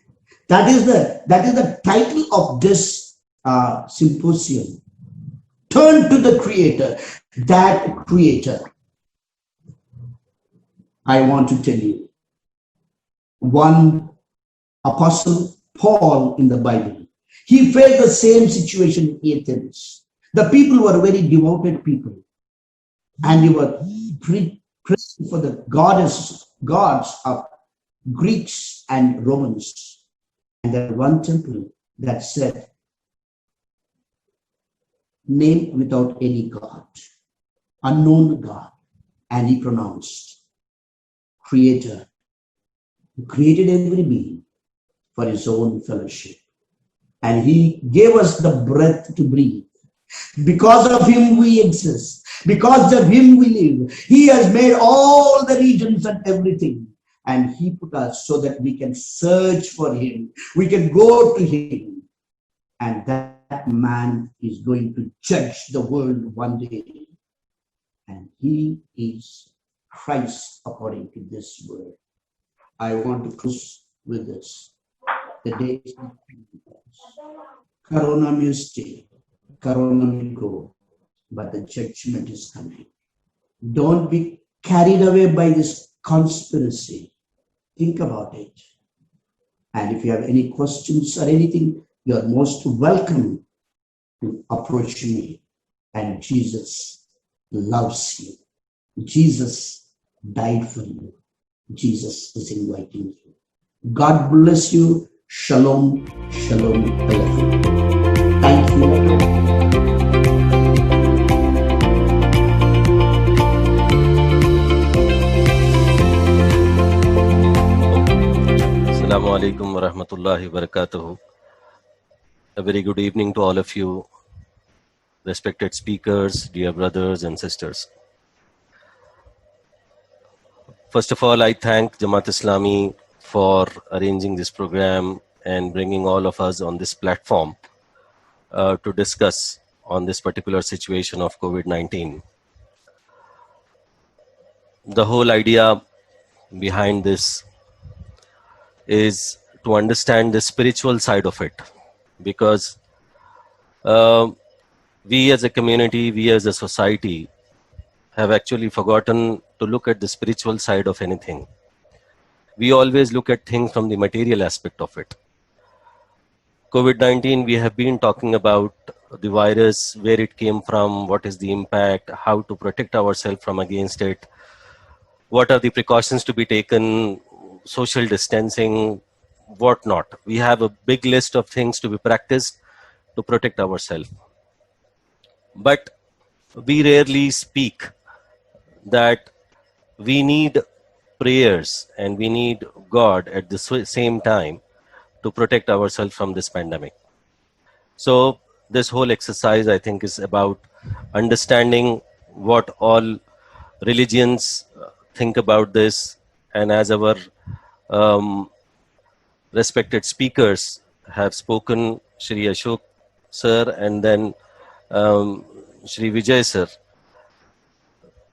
That is the title of this symposium. Turn to the Creator, that Creator. I want to tell you, one apostle, Paul, in the Bible, he faced the same situation in Athens. The people were very devoted people, and they were praying for the gods of Greeks and Romans. And there was one temple that said, name without any God, unknown God. And he pronounced, Creator, who created every being for his own fellowship. And he gave us the breath to breathe. Because of him we exist. Because of him we live. He has made all the regions and everything. And he put us so that we can search for him. We can go to him. And that man is going to judge the world one day. And he is Christ according to this word. I want to close with this. The days are Corona may stay, Corona may go, but the judgment is coming. Don't be carried away by this conspiracy. Think about it. And if you have any questions or anything, you are most welcome to approach me. And Jesus loves you. Jesus died for you. Jesus is inviting you. God bless you. Shalom, shalom, aleichem. Thank you. Assalamu alaikum wa rahmatullahi wa barakatuhu. A very good evening to all of you, respected speakers, dear brothers and sisters. First of all, I thank Jamaat Islami for arranging this program and bringing all of us on this platform to discuss on this particular situation of COVID-19. The whole idea behind this is to understand the spiritual side of it, because we as a community, we as a society have actually forgotten to look at the spiritual side of anything. We always look at things from the material aspect of it. COVID-19, we have been talking about the virus, where it came from, what is the impact, how to protect ourselves from against it, what are the precautions to be taken, social distancing, what not. We have a big list of things to be practiced to protect ourselves. But we rarely speak that we need prayers and we need God at the same time to protect ourselves from this pandemic. So this whole exercise, I think, is about understanding what all religions think about this. And as our respected speakers have spoken, Shri Ashok sir and then Shri Vijay sir,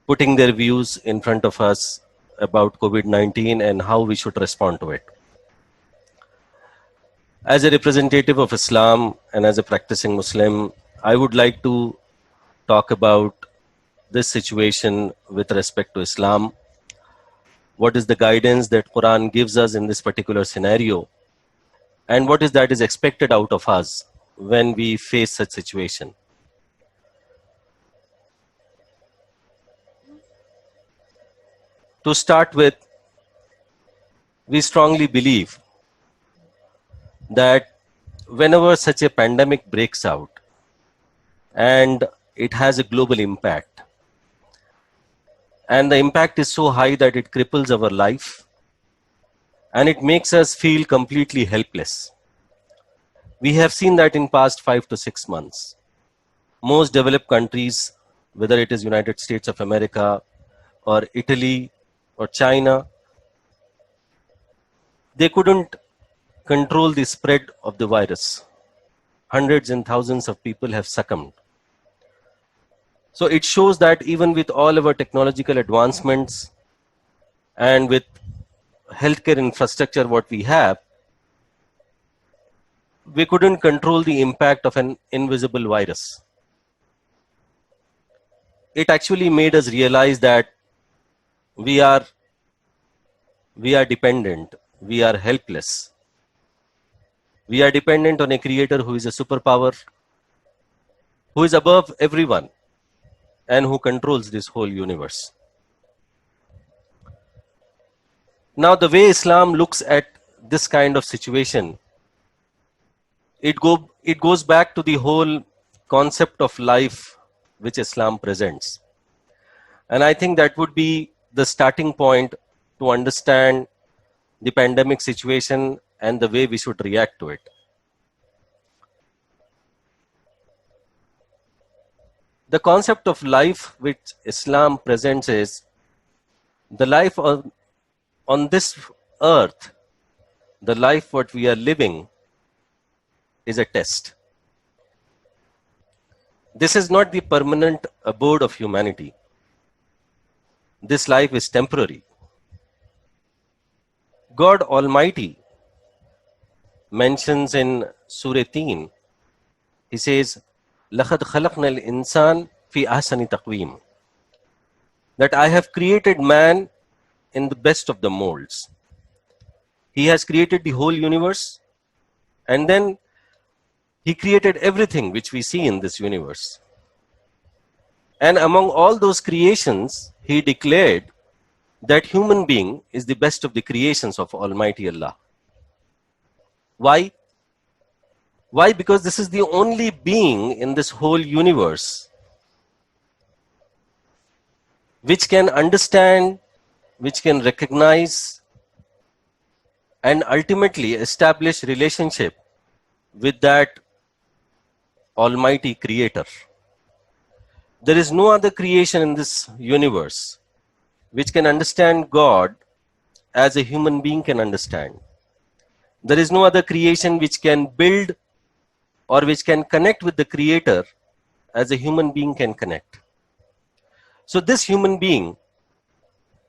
putting their views in front of us about COVID-19 and how we should respond to it. As a representative of Islam and as a practicing Muslim, I would like to talk about this situation with respect to Islam. What is the guidance that Quran gives us in this particular scenario? And what is that is expected out of us when we face such situation? To start with, we strongly believe that whenever such a pandemic breaks out and it has a global impact, and the impact is so high that it cripples our life and it makes us feel completely helpless. We have seen that in past 5 to 6 months. Most developed countries, whether it is United States of America or Italy or China, they couldn't control the spread of the virus. Hundreds and thousands of people have succumbed. So it shows that even with all our technological advancements and with healthcare infrastructure what we have, we couldn't control the impact of an invisible virus. It actually made us realize that we are dependent, we are helpless. We are dependent on a creator who is a superpower, who is above everyone and who controls this whole universe. Now, the way Islam looks at this kind of situation, it goes back to the whole concept of life which Islam presents. And I think that would be the starting point to understand the pandemic situation and the way we should react to it. The concept of life which Islam presents is the life on this earth, the life what we are living is a test. This is not the permanent abode of humanity. This life is temporary. God Almighty mentions in Surah Teen, He says, لَقَدْ خَلَقْنَا الْإِنسَانَ فِي أَحْسَنِ تَقْوِيمٍ, that I have created man in the best of the molds. He has created the whole universe, and then He created everything which we see in this universe. And among all those creations, He declared that human being is the best of the creations of Almighty Allah. Why? Why? Because this is the only being in this whole universe which can understand, which can recognize, and ultimately establish relationship with that Almighty Creator. There is no other creation in this universe which can understand God as a human being can understand. There is no other creation which can build or which can connect with the Creator as a human being can connect. So this human being,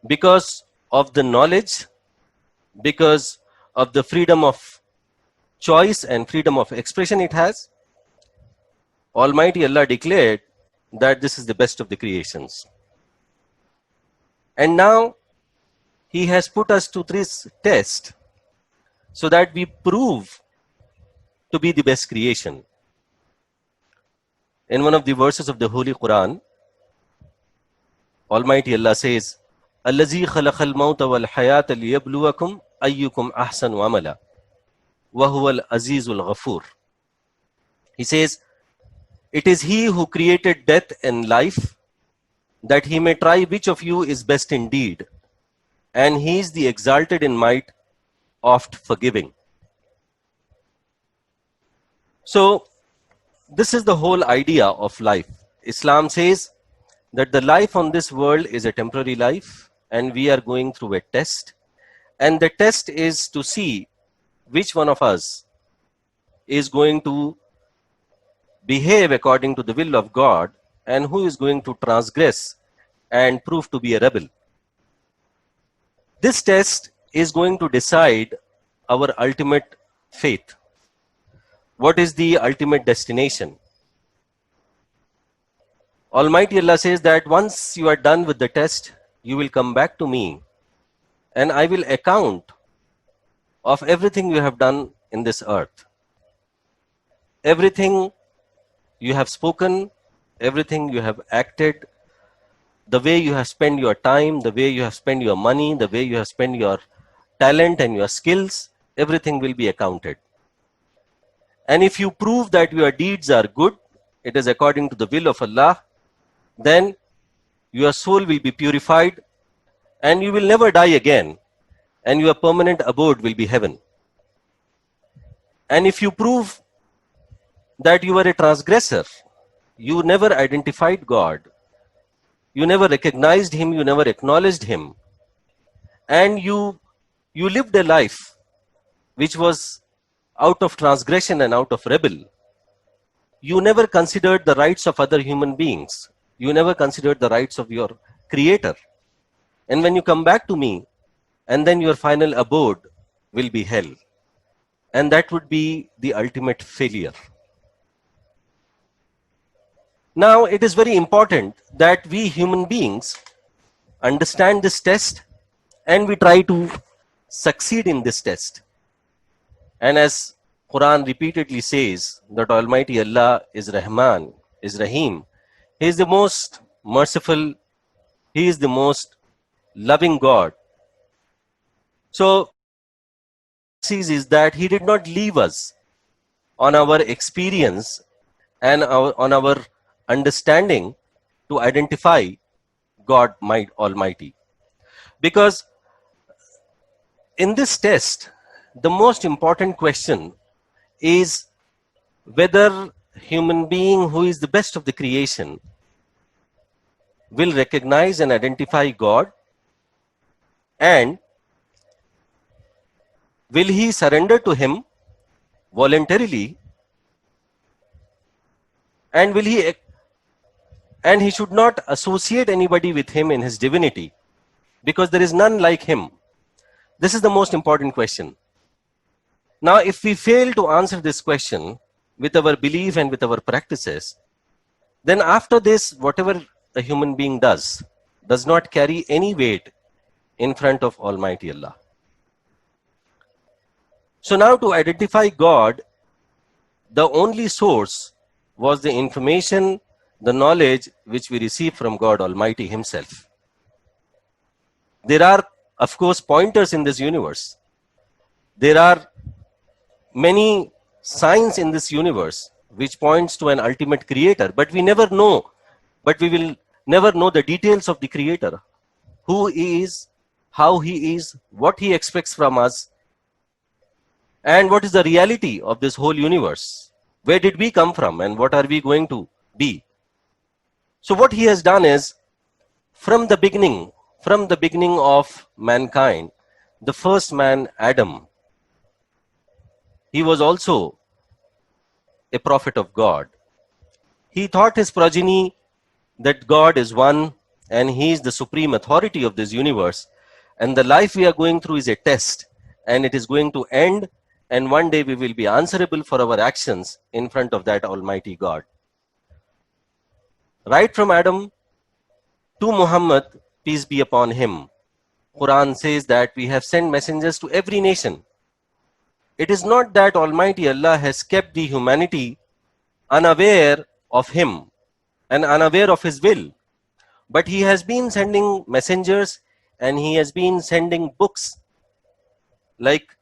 because of the knowledge, because of the freedom of choice and freedom of expression it has, Almighty Allah declared that this is the best of the creations. And now He has put us to this test so that we prove to be the best creation. In one of the verses of the Holy Quran, Almighty Allah says, "Allazi khalaqal mauta wal hayata liyabluwakum ayyukum ahsanu amala wa huwal azizul ghafur." He says, it is He who created death and life, that He may try which of you is best indeed, and He is the exalted in might, oft forgiving. So, this is the whole idea of life. Islam says that the life on this world is a temporary life, and we are going through a test. And the test is to see which one of us is going to behave according to the will of God and who is going to transgress and prove to be a rebel. This test is going to decide our ultimate faith. What is the ultimate destination? Almighty Allah says that once you are done with the test, you will come back to me and I will account of everything you have done in this earth. Everything you have spoken, everything you have acted, the way you have spent your time, the way you have spent your money, the way you have spent your talent and your skills, everything will be accounted. And if you prove that your deeds are good, it is according to the will of Allah, then your soul will be purified and you will never die again, and your permanent abode will be heaven. And if you prove that you were a transgressor, you never identified God, you never recognized Him, you never acknowledged Him, and you lived a life which was out of transgression and out of rebel. You never considered the rights of other human beings. You never considered the rights of your Creator. And when you come back to me, and then your final abode will be hell. And that would be the ultimate failure. Now, it is very important that we human beings understand this test and we try to succeed in this test. And as Quran repeatedly says that Almighty Allah is Rahman, is Rahim. He is the most merciful, He is the most loving God. So, sees is that He did not leave us on our experience and on our understanding to identify God Almighty. Because in this test, the most important question is whether human being who is the best of the creation will recognize and identify God, and will he surrender to Him voluntarily, and he should not associate anybody with Him in His divinity, because there is none like Him. This is the most important question. Now, if we fail to answer this question with our belief and with our practices, then after this, whatever a human being does not carry any weight in front of Almighty Allah. So now, to identify God, the only source was the information, the knowledge which we receive from God Almighty Himself. There are, of course, pointers in this universe. There are many signs in this universe which points to an ultimate creator, but we never know, but we will never know the details of the creator, who He is, how He is, what He expects from us, and what is the reality of this whole universe. Where did we come from and what are we going to be? So what He has done is, from the beginning of mankind, the first man, Adam, he was also a prophet of God. He taught his progeny that God is one and He is the supreme authority of this universe, and the life we are going through is a test, and it is going to end, and one day we will be answerable for our actions in front of that Almighty God. Right from Adam to Muhammad, peace be upon him, Quran says that we have sent messengers to every nation. it is not that Almighty Allah has kept the humanity unaware of Him and unaware of His will, but He has been sending messengers and He has been sending books. Like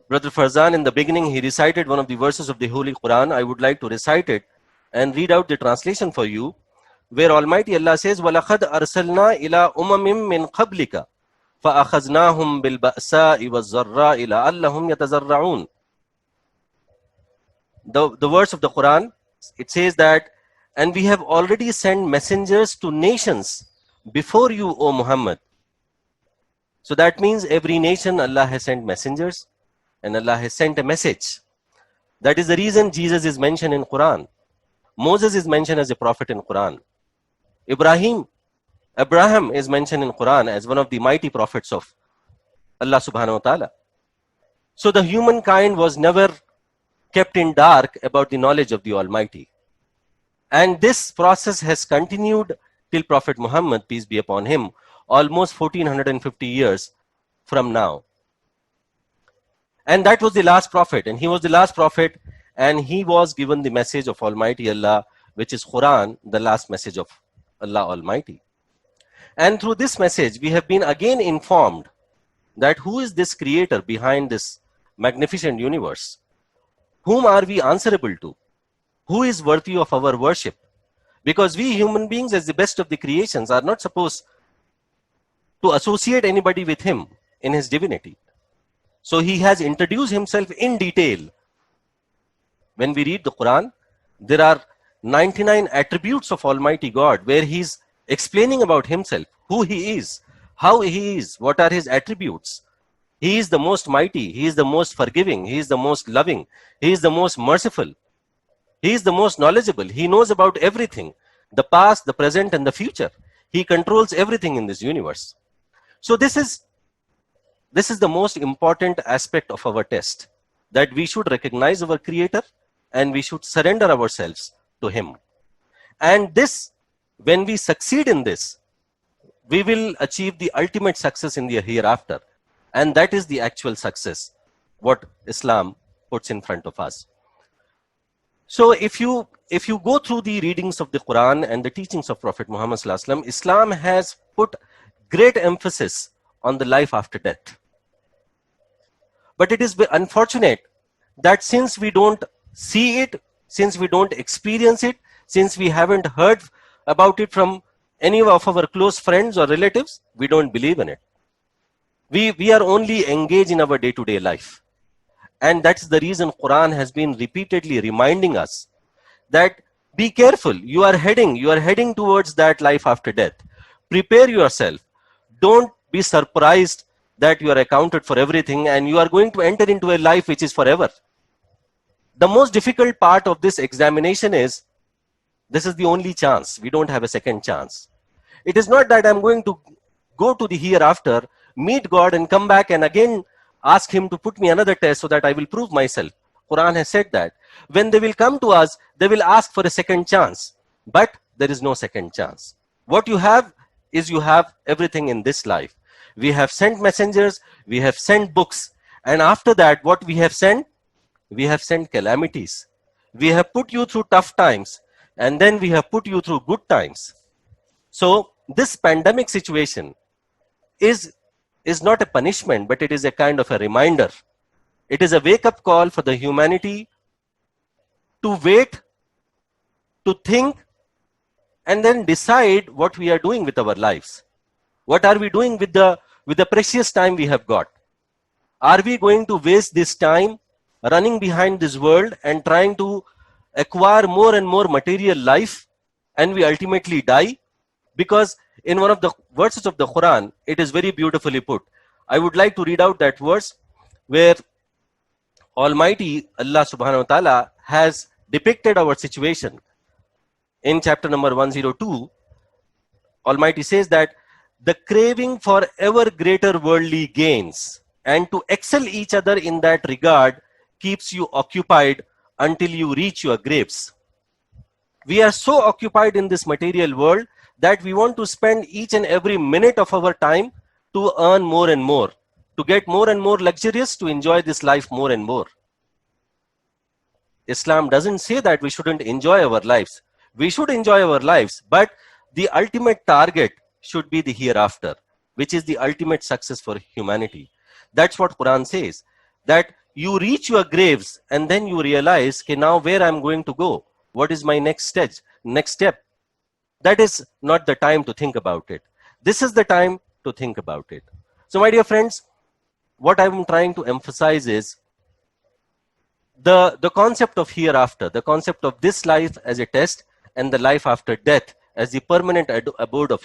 Brother Farzan, in the beginning, he recited one of the verses of the Holy Quran. I would like to recite it and read out the translation for you, where Almighty Allah says, وَلَقَدْ أَرْسَلْنَا إِلَىٰ أُمَمٍ مِّن قَبْلِكَ فَأَخَذْنَاهُمْ بِالْبَأْسَاءِ وَالضَّرَّاءِ لَعَلَّهُمْ يَتَضَرَّعُونَ. The verse of the Quran, it says that, and we have already sent messengers to nations before you, O Muhammad. So that means every nation Allah has sent messengers and Allah has sent a message. That is the reason Jesus is mentioned in Quran. Moses is mentioned as a prophet in Quran. Abraham is mentioned in Quran as one of the mighty prophets of Allah subhanahu wa ta'ala. So the humankind was never kept in dark about the knowledge of the Almighty. And this process has continued till Prophet Muhammad, peace be upon him, almost 1450 years from now. And that was the last prophet, and he was the last prophet, and he was given the message of Almighty Allah, which is Quran, the last message of Allah Almighty. And through this message, we have been again informed that who is this creator behind this magnificent universe? Whom are we answerable to? Who is worthy of our worship? Because we human beings, as the best of the creations, are not supposed to associate anybody with him in his divinity. So he has introduced himself in detail. When we read the Quran, there are 99 attributes of Almighty God where he's explaining about himself, who he is, how he is, what are his attributes. He is the most mighty, he is the most forgiving, he is the most loving, he is the most merciful, he is the most knowledgeable, he knows about everything, the past, the present, and the future. He controls everything in this universe. So this is the most important aspect of our test, that we should recognize our Creator and we should surrender ourselves to Him. And this, when we succeed in this, we will achieve the ultimate success in the hereafter. And that is the actual success, what Islam puts in front of us. So if you go through the readings of the Quran and the teachings of Prophet Muhammad Sallallahu Alaihi Wasallam, Islam has put great emphasis on the life after death. But it is unfortunate that since we don't see it, since we don't experience it, since we haven't heard about it from any of our close friends or relatives, we don't believe in it. We are only engaged in our day-to-day life. And that's the reason Quran has been repeatedly reminding us that be careful, you are heading towards that life after death. Prepare yourself. Don't be surprised that you are accounted for everything and you are going to enter into a life which is forever. The most difficult part of this examination is, this is the only chance. We don't have a second chance. It is not that I'm going to go to the hereafter, meet God and come back and again ask him to put me another test so that I will prove myself. Quran has said that. When they will come to us, they will ask for a second chance. But there is no second chance. What you have is you have everything in this life. We have sent messengers, we have sent books. And after that, what we have sent? We have sent calamities. We have put you through tough times. And then we have put you through good times. So this pandemic situation is not a punishment, but it is a kind of a reminder. It is a wake-up call for the humanity to wait, to think, and then decide what we are doing with our lives. What are we doing with the precious time we have got? Are we going to waste this time running behind this world and trying to acquire more and more material life, and we ultimately die? Because in one of the verses of the Quran, it is very beautifully put. I would like to read out that verse where Almighty Allah subhanahu wa ta'ala has depicted our situation. In chapter number 102, Almighty says that the craving for ever greater worldly gains and to excel each other in that regard keeps you occupied until you reach your graves. We are so occupied in this material world that we want to spend each and every minute of our time to earn more and more. to get more and more luxurious, to enjoy this life more and more. Islam doesn't say that we shouldn't enjoy our lives. We should enjoy our lives, but the ultimate target should be the hereafter, which is the ultimate success for humanity. That's what Quran says, that you reach your graves and then you realize, okay, now where I'm going to go? What is my next step? That is not the time to think about it. This is the time to think about it. So my dear friends, what I'm trying to emphasize is the concept of hereafter, the concept of this life as a test and the life after death as the permanent abode of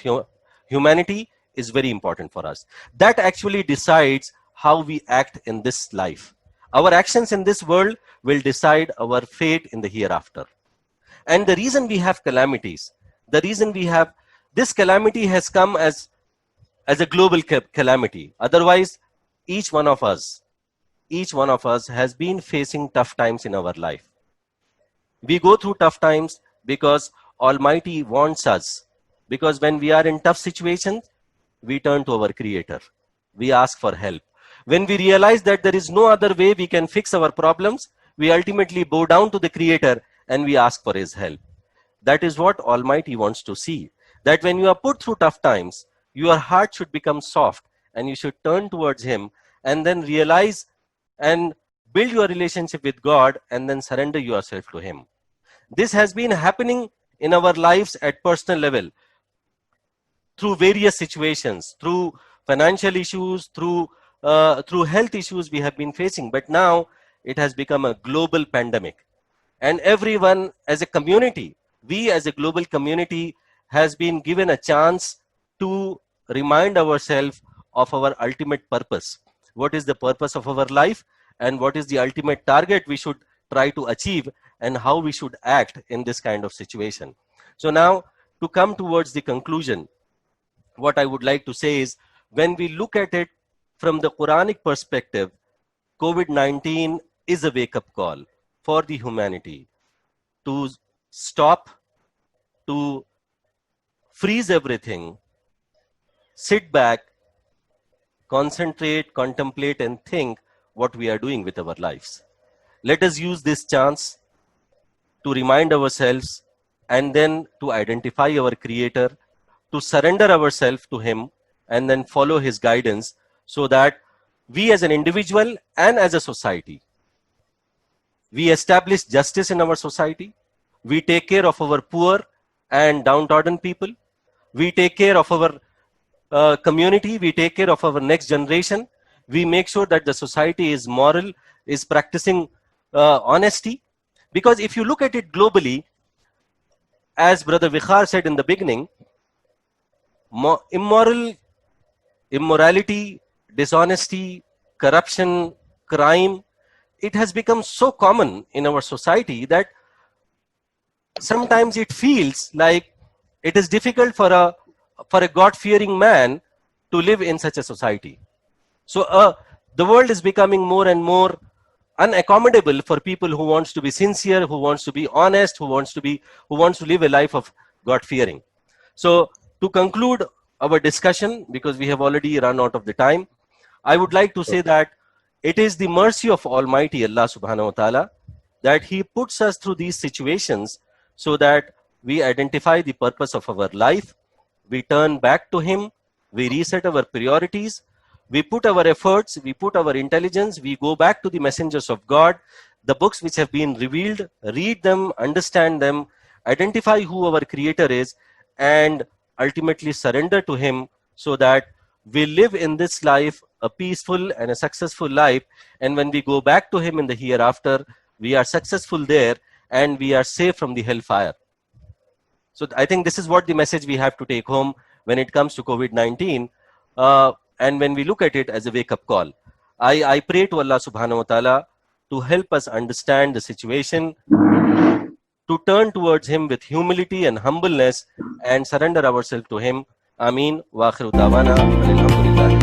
humanity is very important for us. That actually decides how we act in this life. Our actions in this world will decide our fate in the hereafter. And the reason we have calamities, the reason we have this calamity has come as a global calamity. Otherwise, each one of us has been facing tough times in our life. We go through tough times because Almighty wants us. Because when we are in tough situations, we turn to our Creator. We ask for help. When we realize that there is no other way we can fix our problems, we ultimately bow down to the Creator and we ask for His help. That is what Almighty wants to see. That when you are put through tough times, your heart should become soft and you should turn towards Him and then realize and build your relationship with God and then surrender yourself to Him. This has been happening in our lives at personal level through various situations, through financial issues, through health issues we have been facing. But now it has become a global pandemic. And everyone as a community, we as a global community has been given a chance to remind ourselves of our ultimate purpose. What is the purpose of our life and what is the ultimate target we should try to achieve and how we should act in this kind of situation. So now, to come towards the conclusion, what I would like to say is, when we look at it from the Quranic perspective, COVID-19 is a wake-up call for the humanity to stop, to freeze everything, sit back, concentrate, contemplate, and think what we are doing with our lives. Let us use this chance to remind ourselves and then to identify our Creator, to surrender ourselves to Him, and then follow His guidance so that we as an individual and as a society, we establish justice in our society, we take care of our poor and downtrodden people, we take care of our community, we take care of our next generation, we make sure that the society is moral, is practicing honesty. Because if you look at it globally, as Brother Vikhar said in the beginning, immorality, dishonesty, corruption, crime, it has become so common in our society that sometimes it feels like it is difficult for a God-fearing man to live in such a society. So the world is becoming more and more unaccommodable for people who wants to be sincere, who wants to be honest, who wants to live a life of God-fearing. So to conclude our discussion, because we have already run out of the time, I would like to say that it is the mercy of Almighty Allah subhanahu wa ta'ala that He puts us through these situations so that we identify the purpose of our life, we turn back to Him, we reset our priorities, we put our efforts, we put our intelligence, we go back to the messengers of God, the books which have been revealed, read them, understand them, identify who our Creator is, and ultimately surrender to Him so that we live in this life a peaceful and a successful life. And when we go back to Him in the hereafter, we are successful there and we are safe from the hellfire. So I think this is what the message we have to take home when it comes to COVID-19. And when we look at it as a wake-up call, I pray to Allah subhanahu wa ta'ala to help us understand the situation, to turn towards Him with humility and humbleness and surrender ourselves to Him. Ameen. Wa akhiru da'wana. Alhamdulillah.